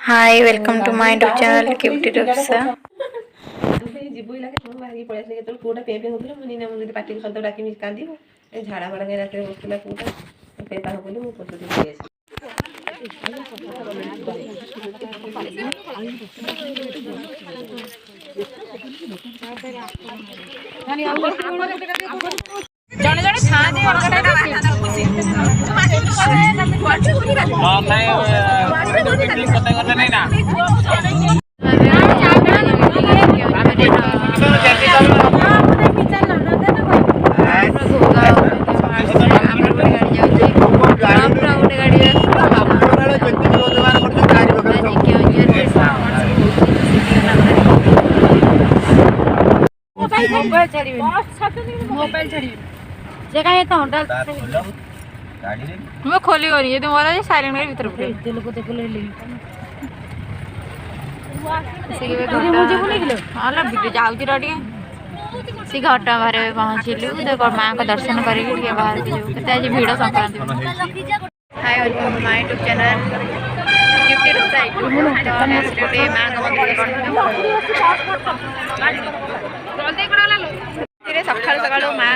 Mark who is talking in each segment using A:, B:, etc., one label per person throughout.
A: Hi, welcome to my YouTube channel Cutie Rupsa.
B: ଯିବୁ ଲାଗେ ମୁଁ ବାହାରିକି ପଳେଇ ଆସିଲି କେତେବେଳେ ପୁଅଟା ପେଁ ପେଁ ହଉଥିଲା ମୁଁ ନିନା ମୁଁ ଯଦି ପାଟିକୁ ଶବ୍ଦ ଡାକିବି କାନ୍ଦିବ ଏ ଝାଡ଼ା ମାଡ଼ା କାଇଁ ରାତିରେ ବସିଥିଲା ପୁଅଟା ପେଁ ପାଁ ବୋଲି ମୁଁ ପଛକୁ ପଳେଇ ଆସିଲି।
C: ଜଣେ ଜଣେ ଥାଆନ୍ତି मोबाइल छाड़ी जगह ये तो होटल मैं खोली हो रही है तुम्हारा ये साइलेंट कर भीतर पड़े दिल को देख ले से के मुझे बोले किलो हां ला वीडियो जाउती रडी सी घाटा बारे पहुंचिलु देखो मां का दर्शन करेगी के बाहर जो कते आज भीड़ Sankranti
A: Hi, welcome to my YouTube channel Cutie Rupsa. Today मां का मंदिर सकाल सकाल माँ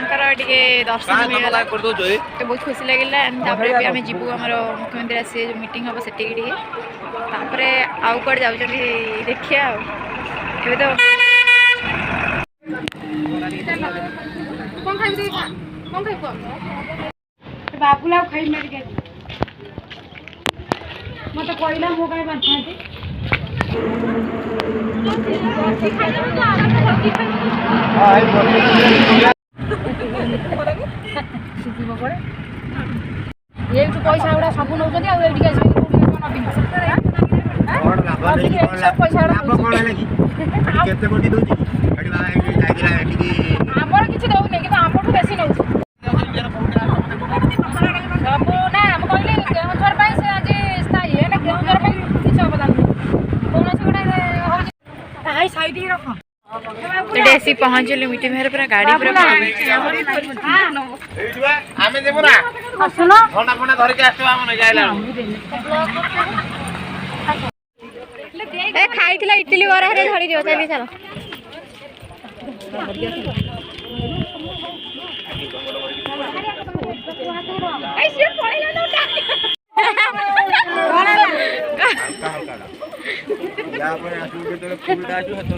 A: दर्शन मिलला बहुत खुशी लगे आम जीवु आम मुख्यमंत्री आसे जो मीटिंग हम से आउ कड़े जाऊँ देखिए तो
C: बाबूला खाई मेरे मत कहला मो कहीं बांधे ये पैसा गुड़ा सब नौ आमर किसी दौनी कि आम बेसी नौ सब ना कहली केउझर से आज स्थायी है केउझर किसी अवदान कौन गोटे साइड रख
A: ऐसी पहुंचलु मीटिंग मेरे पूरा गाड़ी पूरा
D: आमे देबो ना
C: सुनो
D: फोना फोना धर के आसो हम न जाइला
A: ए खाइथिला इडली बरा रे धरी दियो चली चलो ए से पळेला नोटा
D: या पर आजू के तो फुलटा आजू हतो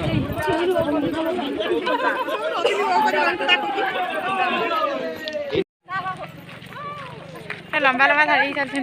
A: लंबा लंबा धरी चलते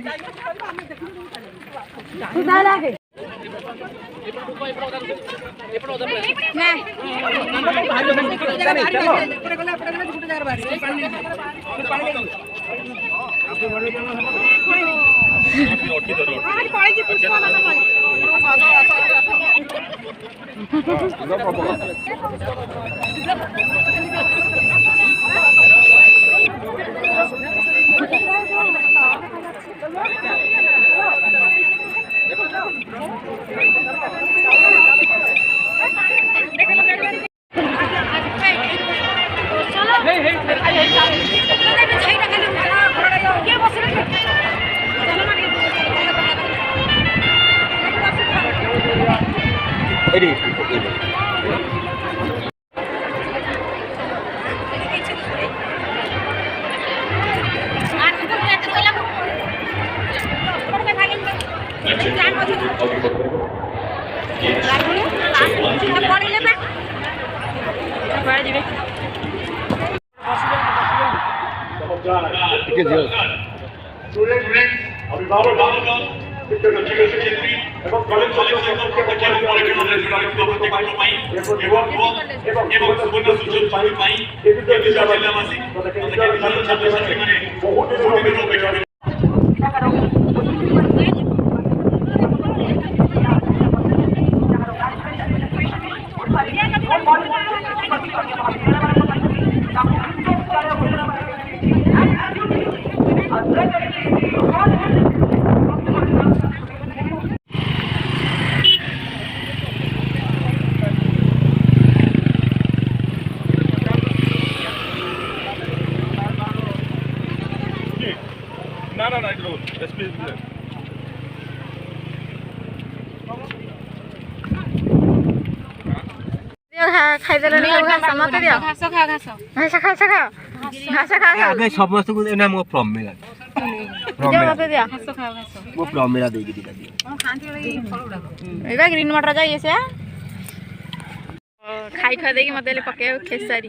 E: No, it goes.
A: ଖାଇଦେଲେଣି ଘାସ ମତେ ଦିଅ ଘାସ ଖା ଘାସ ଘାସ ଘାସ ଖା ଘାସ ଖା
D: ଆଗେ ସମସ୍ତଙ୍କୁ ନା ମୋ ପ୍ରମିଳା
A: ମତେ ଦିଅ ଘାସ ଖା ଘାସ
D: ମୋ ପ୍ରମିଳା ଦେଇକି ଦିଟା ଦିଅ
A: ଏଇଟା ଗ୍ରୀନ ମଟର ଯାଇ ସେ ଖାଇ ଖା ଦେଇକି ମତେ ହେଲେ ପକେଇବାକୁ ଖେସାରୀ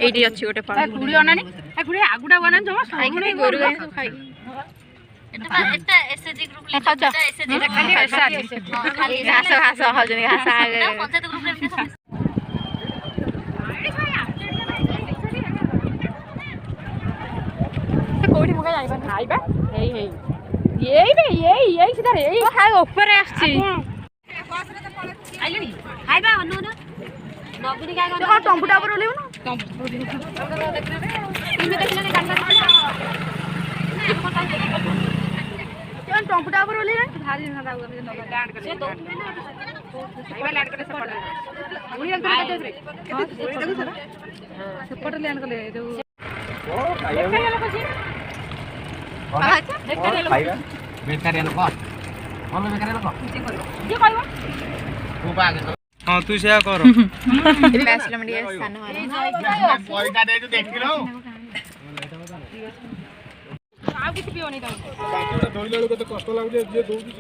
A: ଏଇଠି ଅଛି ଗୋଟେ ଫଳ କୁଡି ଅନାନି କୁଡି ଆଗୁଟା ବନା ଜମା ଖାଇକି ଗୋରୁ ଗାଈ ସବୁ ଖାଇକି
C: এটা এসএজি গ্রুপ লে
A: ଖାଉଛ
C: এসএজি এটা খালি খেসারি খালি
A: ଘାସ ଘାସ ହଉଛନ୍ତି ଘାସ
C: পঞ্চায়েত গ্রুপ লে
A: କୋଉଠି ମୁଗ ଯାଇପାରୁନି ଖାଇବା ହେଇ ହେଇ ଏଇ ସିଧା ଏଇ ଖାଇ ଉପରେ ଆସିଛି
C: ଆଇଲଣି ଖାଇବା ଅନୁ ନା ନବିନି କାଇ
A: କଣ ଟମ୍ପୁଟା ଉପରେ ଓଲେଇବୁ ନା ଟମ୍ପୁଟା ଉପରେ ଓଲେଇବେ ଭାରି ସେପଟେ ଲ୍ୟାଣ୍ଡ କଲେ ଯୋଉ
D: ବେକାରିଆ ଲୋକ ଭଲ ବେକାରିଆ ଲୋକ ହଁ ତୁ ସେୟା କର
A: ଆସିଲା ଟିକେ ସାନ
D: ପଇସା ଦେଇଛୁ ଦେଖିଲୁ
A: ଆଉ କିଛି ପିଓନି ତମେ
D: ଧରିଲା ବେଳକୁ କେତେ କଷ୍ଟ ଲାଗୁଛି ଯିଏ ଦଉଛି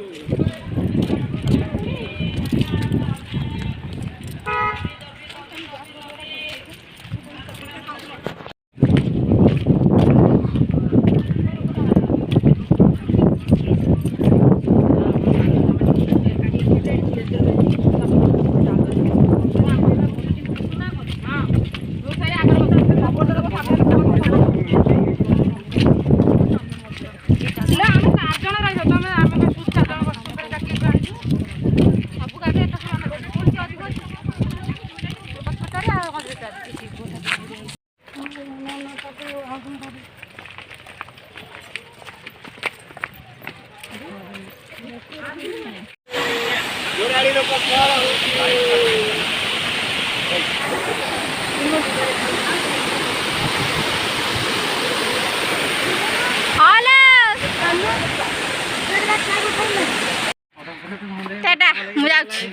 A: ମୁଁ ଯାଉଛି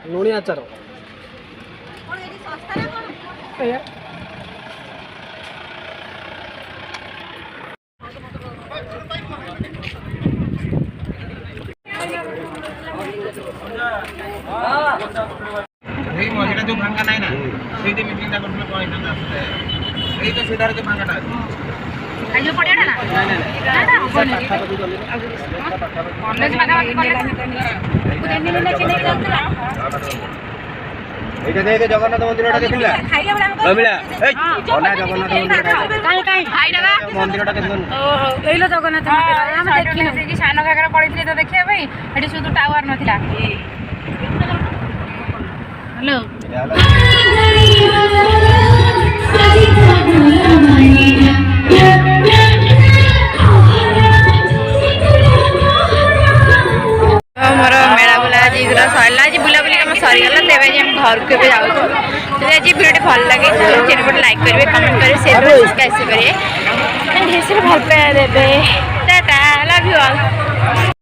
D: ଲୁଣି ଆଚାର ଏଇ ମଝିରେ ଯୋଉ ଭାଙ୍ଗା ନାହିଁ ନା ସେଇଠି ମିଟିଂଟା କରିଥିଲେ କହିଥାନ୍ତା ଏଇ ତ ସିଧାରେ ଯୋଉ ଭାଙ୍ଗାଟା ଅଛି
A: ଖାଇଯିବ ପଡ଼ିଆଟା ନା
D: এইটা দেখে জগন্নাথ মন্দিরটা দেখিলা কমিলা এই ওনা জগন্নাথ মন্দিরটা
A: ଖାଇଦେବା
D: মন্দিরটা কেমন
A: ଏଇଲ ଜଗନ୍ନାଥ ମନ୍ଦିର ଆମେ ଦେଖିନୁ ସେଠି ସାନ ଘାଗରା ପଡ଼ିଥିଲେ ତ ଦେଖିବା ପାଇଁ ସେଠି শুধু ଟାୱାର ନଥିଲା ହ୍ୟାଲୋ ମୋର ମେଳା ବୁଲା ଆଜି ସରିଲା ଆଜି ବୁଲାବୁଲି କାମ ସରିଗଲା ତେବେ ଆଜି ଆମେ ଘରକୁ ଏବେ ଯାଉଛୁ ଯଦି ଆଜି ଭିଡ଼ିଓଟି ଭଲ ଲାଗେ ଚ୍ୟାନେଲକୁ ଲାଇକ୍ କରିବେ କମେଣ୍ଟ କରିବେ ସେୟାର କରିବେ ସବସ୍କ୍ରାଇବ୍ କରିବେ ଢେର ଭଲ ପାଇବା ଦେବେ ଟାଟା ଲଭ୍ ୟୁ ଅଲ୍।